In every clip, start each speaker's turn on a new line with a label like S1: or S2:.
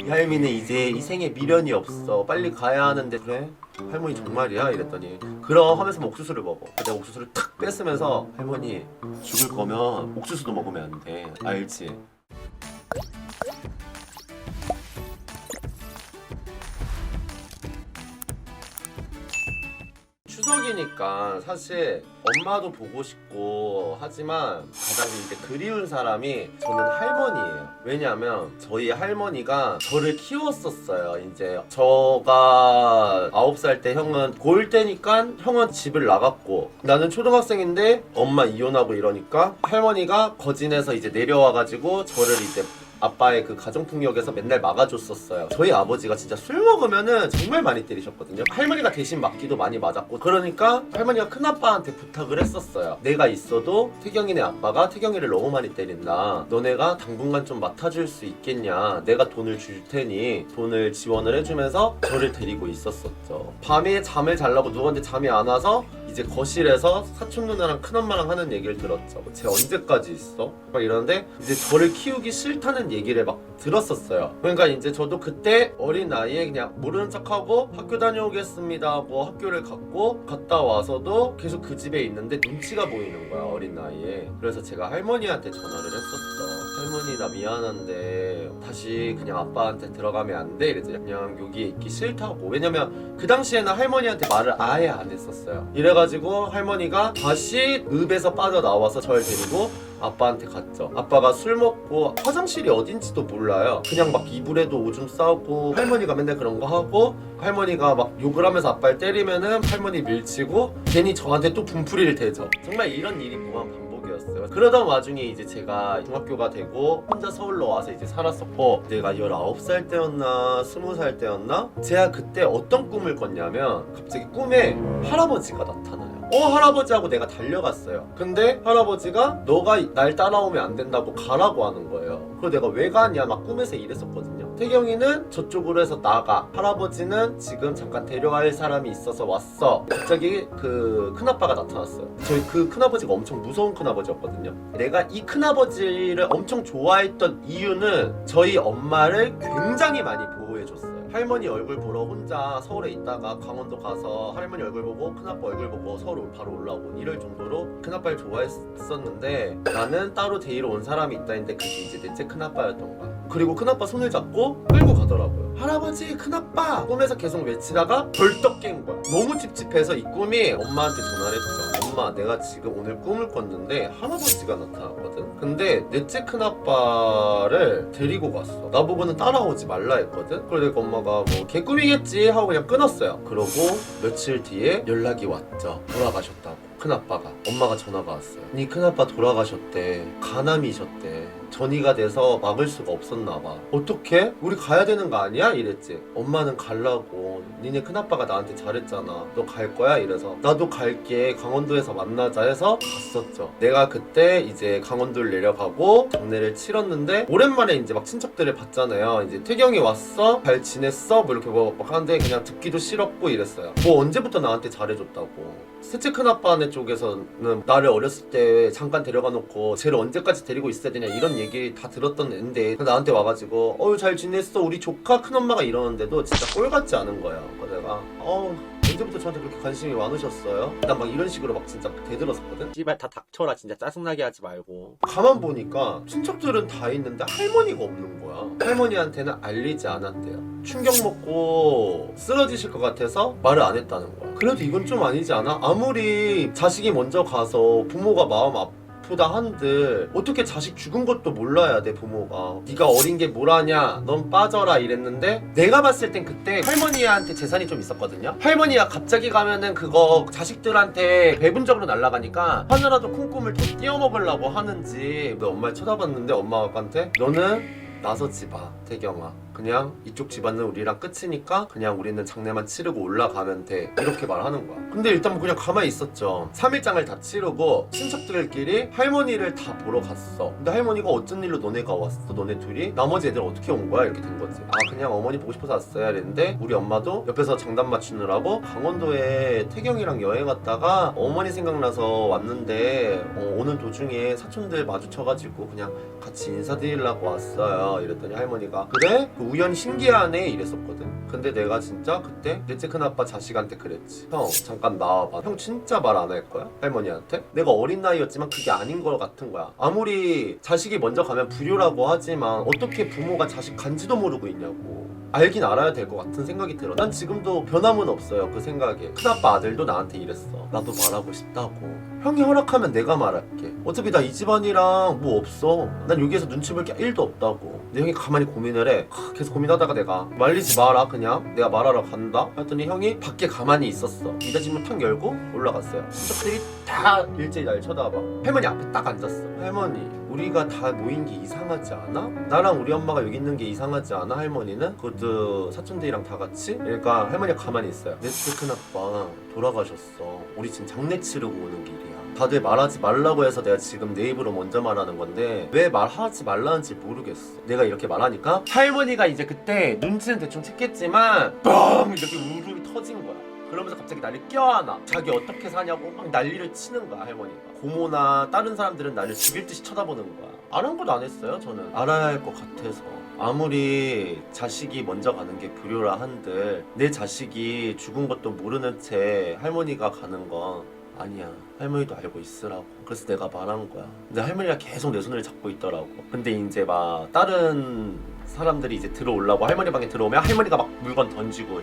S1: 얄미는 이제 이 생에 미련이 없어. 빨리 가야 하는데. 그래? 할머니 정말이야? 이랬더니 그럼 하면서 막 옥수수를 먹어. 내가 옥수수를 탁 뺐으면서 할머니 죽을 거면 옥수수도 먹으면 안 돼. 알지? 추석이니까 사실 엄마도 보고 싶고 하지만 가장 이제 그리운 사람이 저는 할머니예요. 왜냐하면 저희 할머니가 저를 키웠었어요. 이제 저가 9살 때 형은 고1 때니까 형은 집을 나갔고 나는 초등학생인데 엄마 이혼하고 이러니까 할머니가 거진에서 이제 내려와가지고 저를 이제 아빠의 그 가정폭력에서 맨날 막아줬었어요. 저희 아버지가 진짜 술 먹으면은 정말 많이 때리셨거든요. 할머니가 대신 맞기도 많이 맞았고 그러니까 할머니가 큰아빠한테 부탁을 했었어요. 내가 있어도 태경이네 아빠가 태경이를 너무 많이 때린다. 너네가 당분간 좀 맡아줄 수 있겠냐. 내가 돈을 줄 테니 돈을 지원을 해주면서 저를 데리고 있었었죠. 밤에 잠을 자려고 누웠는데 잠이 안 와서 이제 거실에서 사촌 누나랑 큰엄마랑 하는 얘기를 들었죠. 쟤 언제까지 있어? 막 이러는데 이제 저를 키우기 싫다는 얘기를 막 들었었어요. 그러니까 이제 저도 그때 어린 나이에 그냥 모르는 척하고 학교 다녀오겠습니다 하고 학교를 갔다 와서도 계속 그 집에 있는데 눈치가 보이는 거야, 어린 나이에. 그래서 제가 할머니한테 전화를 했었죠. 할머니 나 미안한데 다시 그냥 아빠한테 들어가면 안 돼? 이랬더니 그냥 여기에 있기 싫다고. 왜냐면 그 당시에는 할머니한테 말을 아예 안 했었어요. 이래가지고 할머니가 다시 읍에서 빠져나와서 저를 데리고 아빠한테 갔죠. 아빠가 술 먹고 화장실이 어딘지도 몰라요. 그냥 막 이불에도 오줌 싸고 할머니가 맨날 그런 거 하고 할머니가 막 욕을 하면서 아빠를 때리면은 할머니 밀치고 괜히 저한테 또 분풀이를 대죠. 정말 이런 일이 무한 반복이었어요. 그러던 와중에 이제 제가 중학교가 되고 혼자 서울로 와서 이제 살았었고 내가 19살 때였나 20살 때였나 제가 그때 어떤 꿈을 꿨냐면 갑자기 꿈에 할아버지가 나타나요. 할아버지하고 내가 달려갔어요. 근데 할아버지가 너가 날 따라오면 안 된다고 가라고 하는 거예요. 그래서 내가 왜 가냐 막 꿈에서 이랬었거든요. 태경이는 저쪽으로 해서 나가. 할아버지는 지금 잠깐 데려갈 사람이 있어서 왔어. 갑자기 그 큰아빠가 나타났어요. 저희 그 큰아버지가 엄청 무서운 큰아버지였거든요. 내가 이 큰아버지를 엄청 좋아했던 이유는 저희 엄마를 굉장히 많이 보호해줬어요. 할머니 얼굴 보러 혼자 서울에 있다가 강원도 가서 할머니 얼굴 보고 큰아빠 얼굴 보고 서울 바로 올라오고 이럴 정도로 큰아빠를 좋아했었는데 나는 따로 데리러 온 사람이 있다 했는데 그게 이제 넷째 큰아빠였던 거야. 그리고 큰아빠 손을 잡고 끌고 가더라고요. 할아버지 큰아빠 꿈에서 계속 외치다가 벌떡 깬 거야. 너무 찝찝해서 이 꿈이 엄마한테 전화를 했죠. 엄마 내가 지금 오늘 꿈을 꿨는데 할아버지가 나타났거든. 근데 넷째 큰아빠를 데리고 갔어. 나보고는 따라오지 말라 했거든. 그러니까 엄마가 뭐 개꿈이겠지 하고 그냥 끊었어요. 그러고 며칠 뒤에 연락이 왔죠. 돌아가셨다고. 큰아빠가. 엄마가 전화가 왔어요. 네 큰아빠 돌아가셨대. 간암이셨대. 전이가 돼서 막을 수가 없었나봐. 어떡해? 우리 가야 되는 거 아니야? 이랬지. 엄마는 갈라고. 니네 큰아빠가 나한테 잘했잖아. 너 갈 거야? 이래서 나도 갈게. 강원도에서 만나자 해서 갔었죠. 내가 그때 이제 강원도를 내려가고 장례를 치렀는데 오랜만에 이제 막 친척들을 봤잖아요. 이제 태경이 왔어? 잘 지냈어? 뭐 이렇게 막 하는데 그냥 듣기도 싫었고 이랬어요. 뭐 언제부터 나한테 잘해줬다고. 셋째 큰아빠네 쪽에서는 나를 어렸을 때 잠깐 데려가 놓고 쟤를 언제까지 데리고 있어야 되냐 이런 얘기 다 들었던 애인데 나한테 와가지고 잘 지냈어 우리 조카 큰엄마가 이러는데도 진짜 꼴 같지 않은 거야. 그래서 내가 언제부터 저한테 그렇게 관심이 많으셨어요? 난 막 이런 식으로 막 진짜 대들었었거든? 씨발 다 닥쳐라 진짜 짜증나게 하지 말고. 가만 보니까 친척들은 다 있는데 할머니가 없는 거야. 할머니한테는 알리지 않았대요. 충격 먹고 쓰러지실 것 같아서 말을 안 했다는 거야. 그래도 이건 좀 아니지 않아? 아무리 자식이 먼저 가서 부모가 마음 아프다 한들 어떻게 자식 죽은 것도 몰라야 돼 부모가. 네가 어린 게 뭘 아냐 넌 빠져라 이랬는데 내가 봤을 땐 그때 할머니한테 재산이 좀 있었거든요. 할머니가 갑자기 가면은 그거 자식들한테 배분적으로 날아가니까 하늘라도 큰 꿈을 또 띄워먹으려고 하는지 엄마를 쳐다봤는데 엄마가 아빠한테 너는 나서지 마 태경아. 그냥 이쪽 집안은 우리랑 끝이니까 그냥 우리는 장례만 치르고 올라가면 돼 이렇게 말하는 거야. 근데 일단 뭐 그냥 가만히 있었죠. 3일장을 다 치르고 친척들끼리 할머니를 다 보러 갔어. 근데 할머니가 어쩐 일로 너네가 왔어? 너네 둘이? 나머지 애들 어떻게 온 거야? 이렇게 된 거지. 그냥 어머니 보고 싶어서 왔어요 이랬는데 우리 엄마도 옆에서 장단 맞추느라고 강원도에 태경이랑 여행 갔다가 어머니 생각나서 왔는데 오는 도중에 사촌들 마주쳐가지고 그냥 같이 인사드리려고 왔어요 이랬더니 할머니가 할머니가. 그래? 그 우연히 신기하네 이랬었거든. 근데 내가 진짜 그때 넷째 큰아빠 자식한테 그랬지. 형 잠깐 나와봐. 형 진짜 말 안 할 거야? 할머니한테? 내가 어린 나이였지만 그게 아닌 것 같은 거야. 아무리 자식이 먼저 가면 불효라고 하지만 어떻게 부모가 자식 간지도 모르고 있냐고. 알긴 알아야 될 것 같은 생각이 들어. 난 지금도 변함은 없어요 그 생각에. 큰아빠 아들도 나한테 이랬어. 나도 말하고 싶다고. 형이 허락하면 내가 말할게. 어차피 나 이 집안이랑 뭐 없어. 난 여기에서 눈치 볼 게 1도 없다고. 근데 형이 가만히 고민을 해. 계속 고민하다가 내가 말리지 마라 그냥 내가 말하러 간다 했더니 형이 밖에 가만히 있었어. 미닫이문 탁 열고 올라갔어요. 친척들이 다 일제히 날 쳐다봐. 할머니 앞에 딱 앉았어. 할머니 우리가 다 모인 게 이상하지 않아? 나랑 우리 엄마가 여기 있는 게 이상하지 않아? 할머니는? 그것도 사촌들이랑 다 같이? 그러니까 할머니가 가만히 있어요. 넷째 큰아빠 돌아가셨어. 우리 지금 장례 치르고 오는 길이야. 다들 말하지 말라고 해서 내가 지금 내 입으로 먼저 말하는 건데 왜 말하지 말라는지 모르겠어. 내가 이렇게 말하니까 할머니가 이제 그때 눈치는 대충 챘겠지만 뻥 이렇게 울음이 터진 거야. 그러면서 갑자기 나를 껴안아. 자기 어떻게 사냐고 막 난리를 치는 거야 할머니가. 고모나 다른 사람들은 나를 죽일 듯이 쳐다보는 거야. 아랑곳 안 했어요 저는. 알아야 할 것 같아서. 아무리 자식이 먼저 가는 게 불효라 한들 내 자식이 죽은 것도 모르는 채 할머니가 가는 건 아니야. 할머니도 알고 있으라고. 그래서 내가 말한 거야. 근데 할머니가 계속 내 손을 잡고 있더라고. 근데 이제 막 다른 사람들이 이제 들어오려고 할머니 방에 들어오면 할머니가 막 물건 던지고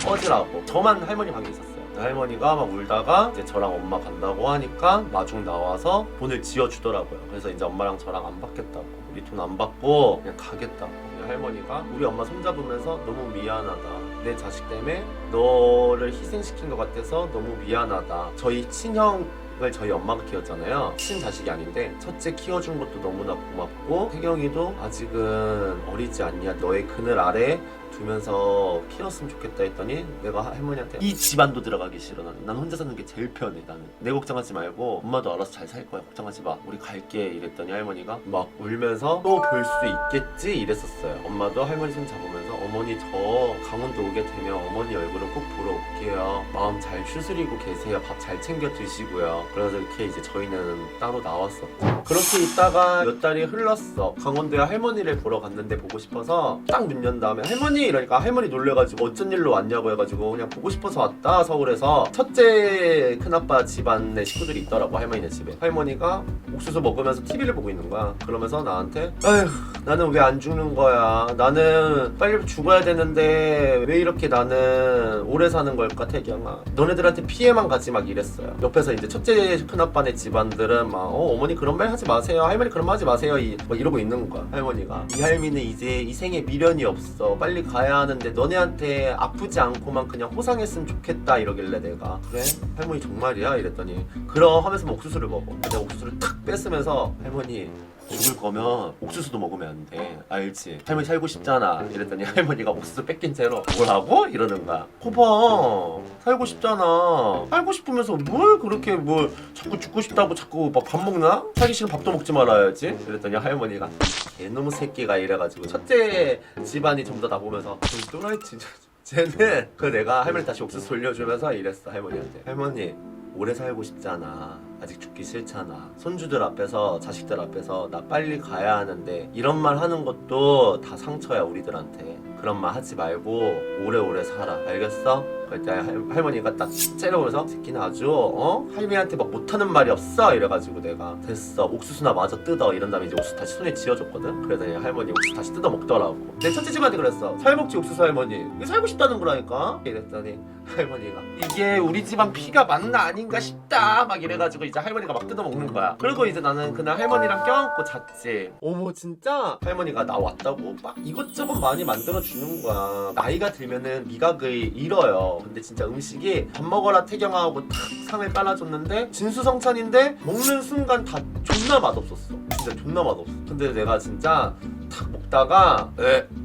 S1: 꺼지라고. 저만 할머니 방에 있었어요. 할머니가 막 울다가 이제 저랑 엄마 간다고 하니까 마중 나와서 돈을 지어주더라고요. 그래서 이제 엄마랑 저랑 안 받겠다고. 우리 돈 안 받고 그냥 가겠다고. 할머니가 우리 엄마 손잡으면서 너무 미안하다. 내 자식 때문에 너를 희생시킨 것 같아서 너무 미안하다. 저희 친형을 저희 엄마가 키웠잖아요. 친자식이 아닌데 첫째 키워준 것도 너무나 고맙고 태경이도 아직은 어리지 않냐. 너의 그늘 아래 두면서 키웠으면 좋겠다 했더니 내가 할머니한테 이 집안도 들어가기 싫어. 난 혼자 사는 게 제일 편해. 나는 내 걱정하지 말고 엄마도 알아서 잘 살 거야. 걱정하지 마. 우리 갈게 이랬더니 할머니가 막 울면서 또 볼 수 있겠지 이랬었어요. 엄마도 할머니 손 잡으면서 어머니 저 강원도 오게 되면 어머니 얼굴을 꼭 보러 올게요. 마음 잘 추스리고 계세요. 밥 잘 챙겨 드시고요. 그래서 이렇게 이제 저희는 따로 나왔었죠. 그렇게 있다가 몇 달이 흘렀어. 강원도에 할머니를 보러 갔는데 보고 싶어서 딱 문 연 다음에 할머니 이러니까 할머니 놀래가지고 어쩐 일로 왔냐고 해가지고 그냥 보고 싶어서 왔다. 서울에서 첫째 큰아빠 집안의 식구들이 있더라고 할머니네 집에. 할머니가 옥수수 먹으면서 TV를 보고 있는 거야. 그러면서 나한테 아휴 나는 왜 안 죽는 거야. 나는 빨리 죽어야 되는데 왜 이렇게 나는 오래 사는 걸까 태경아. 너네들한테 피해만 가지 막 이랬어요. 옆에서 이제 첫째 큰아빠네 집안들은 막 어머니 그런 말 하지 마세요. 할머니 그런 말 하지 마세요. 막 이러고 있는 거야. 할머니가 이 할미는 이제 이 생에 미련이 없어. 빨리 가야 하는데 너네한테 아프지 않고만 그냥 호상했으면 좋겠다 이러길래 내가 그래? 할머니 정말이야? 이랬더니 그럼 하면서 막 옥수수를 먹어. 내가 옥수수를 탁 뺐으면서 할머니 죽을 거면 옥수수도 먹으면 안 돼. 알지? 할머니 살고 싶잖아. 이랬더니 할머니가 옥수수 뺏긴 채로 뭐라고? 이러는 거야. 거봐 살고 싶잖아. 살고 싶으면서 뭘 그렇게 뭘 자꾸 죽고 싶다고 자꾸 막 밥 먹나? 살기 싫으면 밥도 먹지 말아야지. 이랬더니 할머니가 개놈의 새끼가 이래가지고 첫째 집안이 전부 다 보면서 또라이 진짜 쟤는 그 내가 할머니 다시 옥수수 돌려주면서 이랬어 할머니한테. 할머니 오래 살고 싶잖아. 아직 죽기 싫잖아. 손주들 앞에서 자식들 앞에서 나 빨리 가야 하는데 이런 말 하는 것도 다 상처야 우리들한테. 그런 말 하지 말고 오래오래 살아. 알겠어? 그때 할머니가 딱 째려보면서 새끼는 아주 할머니한테 막 못하는 말이 없어 이래가지고 내가 됐어 옥수수나 마저 뜯어 이런 다음에 이제 옥수수 다시 손에 쥐어줬거든. 그러더니 할머니 옥수수 다시 뜯어 먹더라고. 내 첫째 집한테 그랬어. 살먹지 옥수수 할머니 이게 살고 싶다는 거라니까. 이랬더니 할머니가 이게 우리 집안 피가 맞나 아닌가 싶다 막 이래가지고 이제 할머니가 막 뜯어 먹는 거야. 그리고 이제 나는 그날 할머니랑 껴안고 잤지. 어머 진짜 할머니가 나 왔다고 막 이것저것 많이 만들어주는 거야. 나이가 들면은 미각을 잃어요. 근데 진짜 음식이 밥 먹어라 태경아하고 탁 상을 깔아줬는데 진수성찬인데 먹는 순간 다 존나 맛없었어. 진짜 존나 맛없어. 근데 내가 진짜 탁 먹다가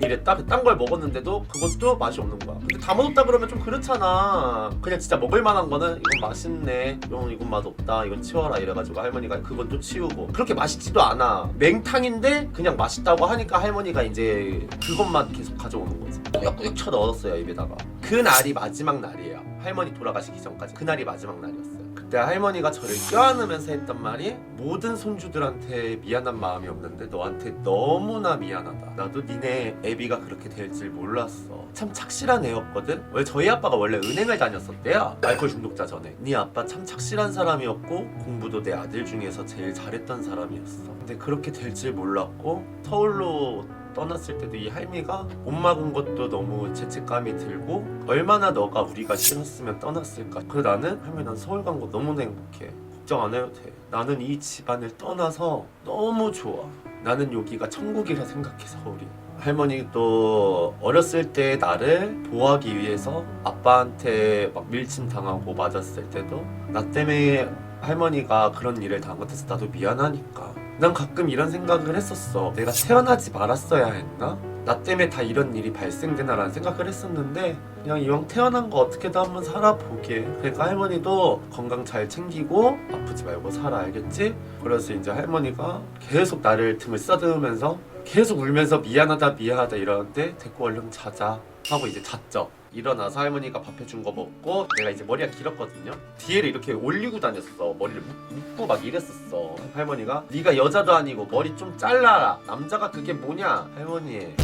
S1: 이랬다. 딴 걸 먹었는데도 그것도 맛이 없는 거야. 근데 다 맛없다 그러면 좀 그렇잖아. 그냥 진짜 먹을 만한 거는 이건 맛있네, 이건 맛없다, 이건 치워라 이래가지고 할머니가 그건 또 치우고. 그렇게 맛있지도 않아. 맹탕인데 그냥 맛있다고 하니까 할머니가 이제 그것만 계속 가져오는 거지. 꾸역꾸역 쳐 넣었어요 입에다가. 그날이 마지막 날이에요. 할머니 돌아가시기 전까지 그날이 마지막 날이었어요. 그때 할머니가 저를 껴안으면서 했던 말이 모든 손주들한테 미안한 마음이 없는데 너한테 너무나 미안하다. 나도 니네 애비가 그렇게 될 줄 몰랐어. 참 착실한 애였거든. 왜 저희 아빠가 원래 은행을 다녔었대요. 알코올 중독자 전에. 네 아빠 참 착실한 사람이었고 공부도 내 아들 중에서 제일 잘했던 사람이었어. 근데 그렇게 될 줄 몰랐고 서울로 떠났을 때도 이 할미가 옷 막은 것도 너무 죄책감이 들고 얼마나 너가 우리가 싫었으면 떠났을까. 그래 나는 할머니 난 서울 간 거 너무나 행복해. 걱정 안 해도 돼. 나는 이 집안을 떠나서 너무 좋아. 나는 여기가 천국이라 생각해 서울이. 할머니도 어렸을 때 나를 보호하기 위해서 아빠한테 막 밀침 당하고 맞았을 때도 나 때문에 할머니가 그런 일을 당한 것 같아서 나도 미안하니까. 난 가끔 이런 생각을 했었어. 내가 태어나지 말았어야 했나? 나 때문에 다 이런 일이 발생되나라는 생각을 했었는데 그냥 이왕 태어난 거 어떻게든 한번 살아보게. 그러니까 할머니도 건강 잘 챙기고 아프지 말고 살아, 알겠지? 그래서 이제 할머니가 계속 나를 등을 쓰다듬으면서 계속 울면서 미안하다 미안하다 이러는데 데리고 얼른 자자 하고 이제 잤죠. 일어나서 할머니가 밥 해준 거 먹고 내가 이제 머리가 길었거든요. 뒤에를 이렇게 올리고 다녔어. 머리를 묶고 막 이랬었어. 할머니가 네가 여자도 아니고 머리 좀 잘라라. 남자가 그게 뭐냐? 할머니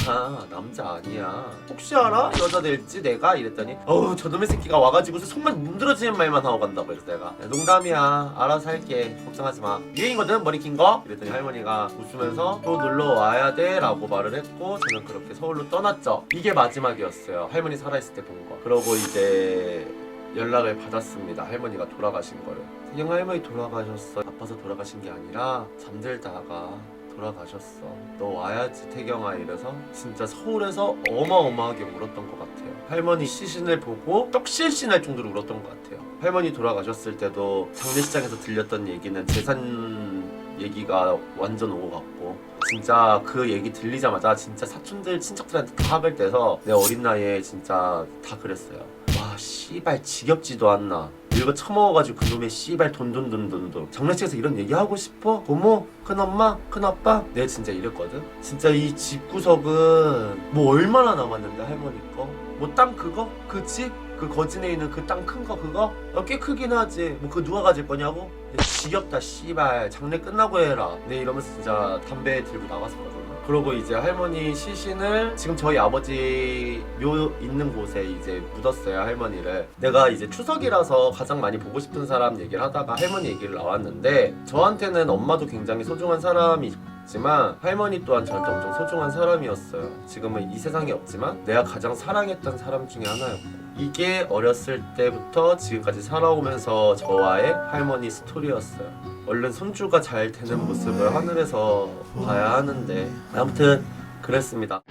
S1: 남자 아니야. 혹시 알아? 여자 될지 내가? 이랬더니 저놈의 새끼가 와가지고 속만 문드러지는 말만 하고 간다고. 그래서 내가 야, 농담이야. 알아서 할게. 걱정하지 마. 유행이거든 머리 긴 거? 이랬더니 할머니가 웃으면서 또 놀러 와야 돼 라고 말을 했고 저는 그렇게 서울로 떠났죠. 이게 마지막이었어요. 할머니 살아있을 때 본 거. 그러고 이제 연락을 받았습니다. 할머니가 돌아가신 거를. 태경 할머니 돌아가셨어. 아파서 돌아가신 게 아니라 잠들다가 돌아가셨어. 너 와야지 태경아 이래서 진짜 서울에서 어마어마하게 울었던 것 같아요. 할머니 시신을 보고 떡실신할 정도로 울었던 것 같아요. 할머니 돌아가셨을 때도 장례식장에서 들렸던 얘기는 재산 얘기가 완전 오고 갔고 진짜 그 얘기 들리자마자 진짜 사촌들 친척들한테 다 학을 떼서 내 어린 나이에 진짜 다 그랬어요. 와 씨발 지겹지도 않나. 이거 처먹어가지고 그놈의 씨발 돈 장례식에서 이런 얘기하고 싶어? 고모? 큰엄마? 큰아빠? 내가 진짜 이랬거든? 진짜 이 집구석은 뭐 얼마나 남았는데 할머니 거? 뭐 땅 그거? 그 집? 그 거진에 있는 그 땅 큰 거 그거? 꽤 크긴 하지. 뭐 그거 누가 가질 거냐고? 지겹다 씨발 장례 끝나고 해라. 네 이러면서 진짜 담배 들고 나갔었거든. 그러고 이제 할머니 시신을 지금 저희 아버지 묘 있는 곳에 이제 묻었어요. 할머니를. 내가 이제 추석이라서 가장 많이 보고 싶은 사람 얘기를 하다가 할머니 얘기를 나왔는데 저한테는 엄마도 굉장히 소중한 사람이지만 할머니 또한 저한테 엄청 소중한 사람이었어요. 지금은 이 세상에 없지만 내가 가장 사랑했던 사람 중에 하나였고 이게 어렸을 때부터 지금까지 살아오면서 저와의 할머니 스토리였어요. 얼른 손주가 잘 되는 모습을 하늘에서 봐야 하는데 아무튼 그랬습니다.